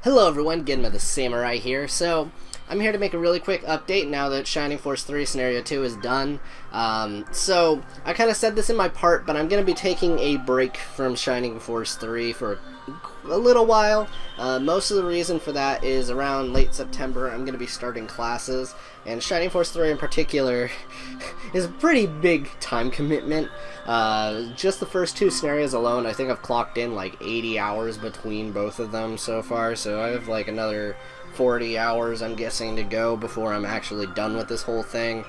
Hello everyone, GenmaTheSamurai here. So, I'm here to make a really quick update now that Shining Force 3 Scenario 2 is done. So, I kind of said this in my part, but I'm going to be taking a break from Shining Force 3 for a little while. Most of the reason for that is around late September I'm going to be starting classes, and Shining Force 3 in particular is a pretty big time commitment. Just the first two scenarios alone, I think I've clocked in like 80 hours between both of them so far, so I have like another 40 hours I'm guessing to go before I'm actually done with this whole thing.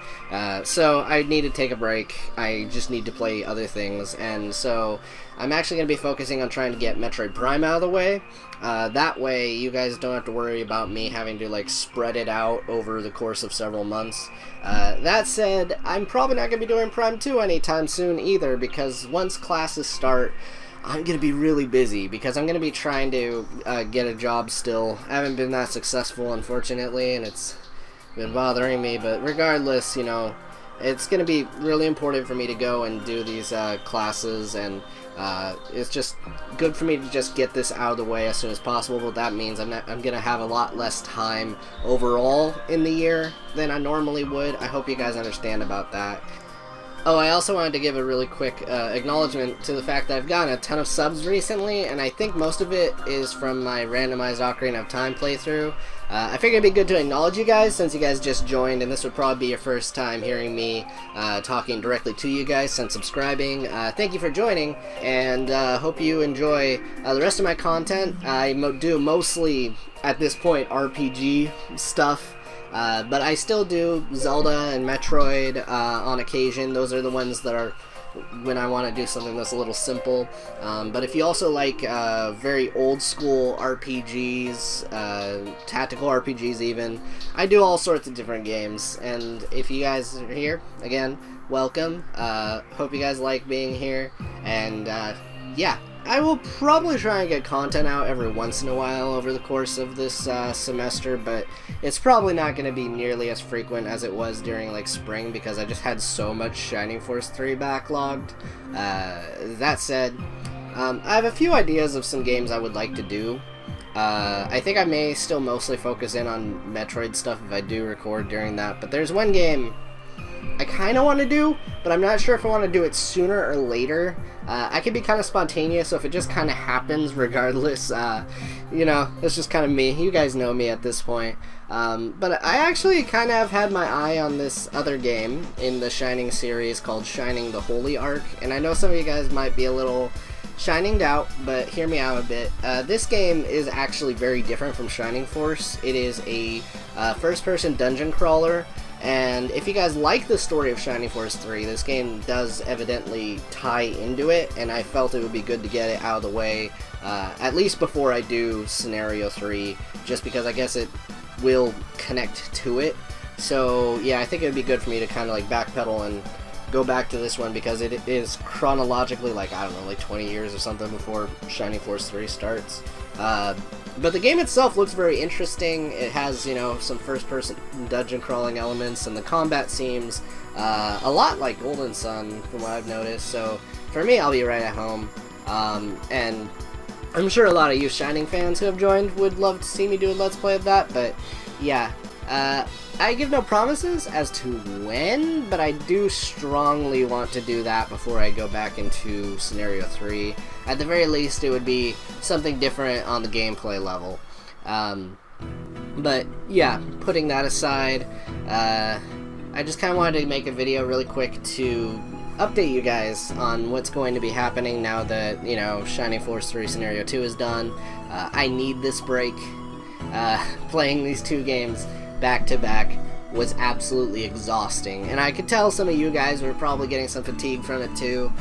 So I need to take a break. I just need to play other things, and so I'm actually going to be focusing on trying to get Metroid Prime out of the way. That way you guys don't have to worry about me having to like spread it out over the course of several months. That said, I'm probably not going to be doing Prime 2 anytime soon either, because once classes start, I'm going to be really busy because I'm going to be trying to get a job still. I haven't been that successful, unfortunately, and it's been bothering me, but regardless, you know, it's going to be really important for me to go and do these classes, and it's just good for me to just get this out of the way as soon as possible. But that means I'm going to have a lot less time overall in the year than I normally would. I hope you guys understand about that. Oh, I also wanted to give a really quick acknowledgement to the fact that I've gotten a ton of subs recently, and I think most of it is from my randomized Ocarina of Time playthrough. I figured it'd be good to acknowledge you guys since you guys just joined, and this would probably be your first time hearing me talking directly to you guys since subscribing. Thank you for joining, and hope you enjoy the rest of my content. I do mostly, at this point, RPG stuff. But I still do Zelda and Metroid on occasion. Those are the ones that are when I want to do something that's a little simple. But if you also like very old school RPGs, tactical RPGs even, I do all sorts of different games. And if you guys are here, again, welcome. Hope you guys like being here. And yeah. I will probably try and get content out every once in a while over the course of this semester, but it's probably not going to be nearly as frequent as it was during like spring because I just had so much Shining Force 3 backlogged. That said, I have a few ideas of some games I would like to do. I think I may still mostly focus in on Metroid stuff if I do record during that, but there's one game I kind of want to do, but I'm not sure if I want to do it sooner or later. I can be kind of spontaneous, so if it just kind of happens regardless, you know, it's just kind of me. You guys know me at this point. But I actually kind of have had my eye on this other game in the Shining series called Shining the Holy Ark, and I know some of you guys might be a little Shininged out, but hear me out a bit. This game is actually very different from Shining Force. It is a first-person dungeon crawler. And if you guys like the story of Shining Force 3, this game does evidently tie into it, and I felt it would be good to get it out of the way, at least before I do Scenario 3, just because I guess it will connect to it. So yeah, I think it would be good for me to kind of like backpedal and go back to this one, because it is chronologically like, I don't know, like 20 years or something before Shining Force 3 starts. But the game itself looks very interesting. It has, you know, some first-person dungeon crawling elements, and the combat seems a lot like Golden Sun from what I've noticed. So for me, I'll be right at home. And I'm sure a lot of you Shining fans who have joined would love to see me do a Let's Play of that, but yeah. I give no promises as to when, but I do strongly want to do that before I go back into Scenario 3. At the very least, it would be something different on the gameplay level. But yeah, putting that aside, I just kind of wanted to make a video really quick to update you guys on what's going to be happening now that, you know, Shining Force 3 Scenario 2 is done. I need this break. Playing these two games back to back was absolutely exhausting, and I could tell some of you guys were probably getting some fatigue from it too,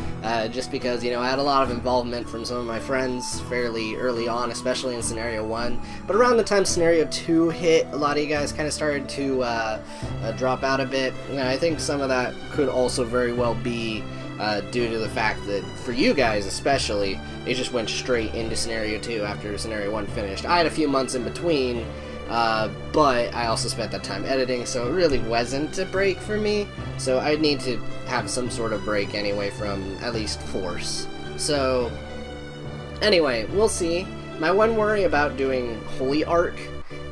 just because, you know, I had a lot of involvement from some of my friends fairly early on, especially in Scenario 1, but around the time Scenario 2 hit, a lot of you guys kind of started to drop out a bit, and I think some of that could also very well be due to the fact that, for you guys especially, it just went straight into Scenario 2 after Scenario 1 finished. I had a few months in between, but I also spent that time editing, so it really wasn't a break for me. So I'd need to have some sort of break anyway from at least Force. So anyway, we'll see. my one worry about doing Holy Arc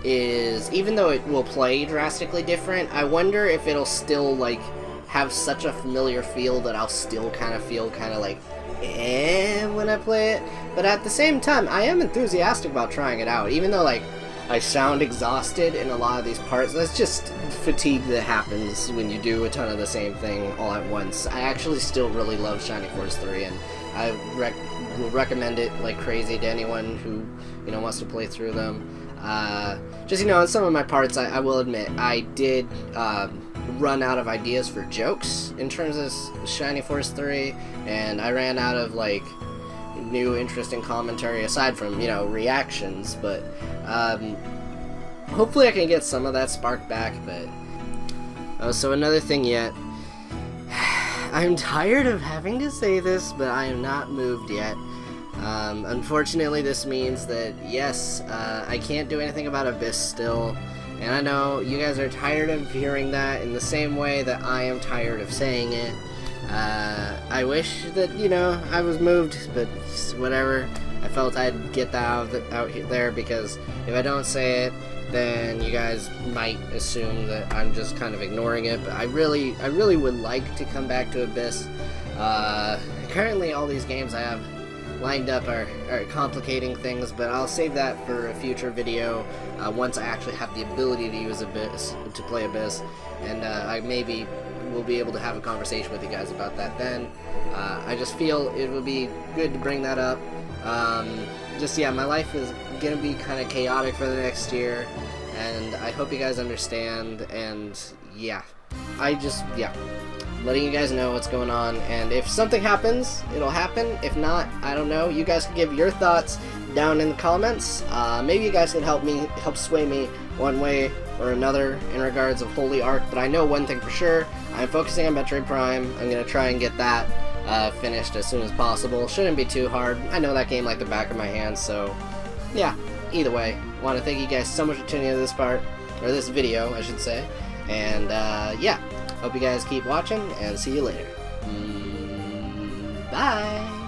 is, even though it will play drastically different, I wonder if it'll still, like, have such a familiar feel that I'll still kind of feel kind of like, when I play it. But at the same time, I am enthusiastic about trying it out, even though, like, I sound exhausted in a lot of these parts. That's just fatigue that happens when you do a ton of the same thing all at once. I actually still really love Shining Force 3, and I will recommend it like crazy to anyone who, you know, wants to play through them. Just, you know, in some of my parts, I will admit, I did run out of ideas for jokes in terms of Shining Force 3, and I ran out of, like, new interesting commentary aside from, you know, reactions, but hopefully I can get some of that spark back. But so another thing yet, I'm tired of having to say this, but I am not moved yet. Unfortunately, this means that, yes, I can't do anything about Abyss still, and I know you guys are tired of hearing that in the same way that I am tired of saying it. I wish that, you know, I was moved, but whatever. I felt I'd get that out there, because if I don't say it, then you guys might assume that I'm just kind of ignoring it. But I really would like to come back to Abyss. Currently, all these games I have lined up are complicating things, but I'll save that for a future video once I actually have the ability to use Abyss, to play Abyss, and I maybe will be able to have a conversation with you guys about that then. I just feel it would be good to bring that up. Just, yeah, my life is gonna be kind of chaotic for the next year, and I hope you guys understand, and yeah, letting you guys know what's going on, and if something happens, it'll happen. If not, I don't know. You guys can give your thoughts down in the comments. Maybe you guys can help sway me one way or another in regards of Holy Arc, but I know one thing for sure. I'm focusing on Metroid Prime. I'm going to try and get that finished as soon as possible. Shouldn't be too hard. I know that game like the back of my hand, so yeah, either way, I want to thank you guys so much for tuning into this part, or this video, I should say, and yeah, hope you guys keep watching, and see you later. Bye!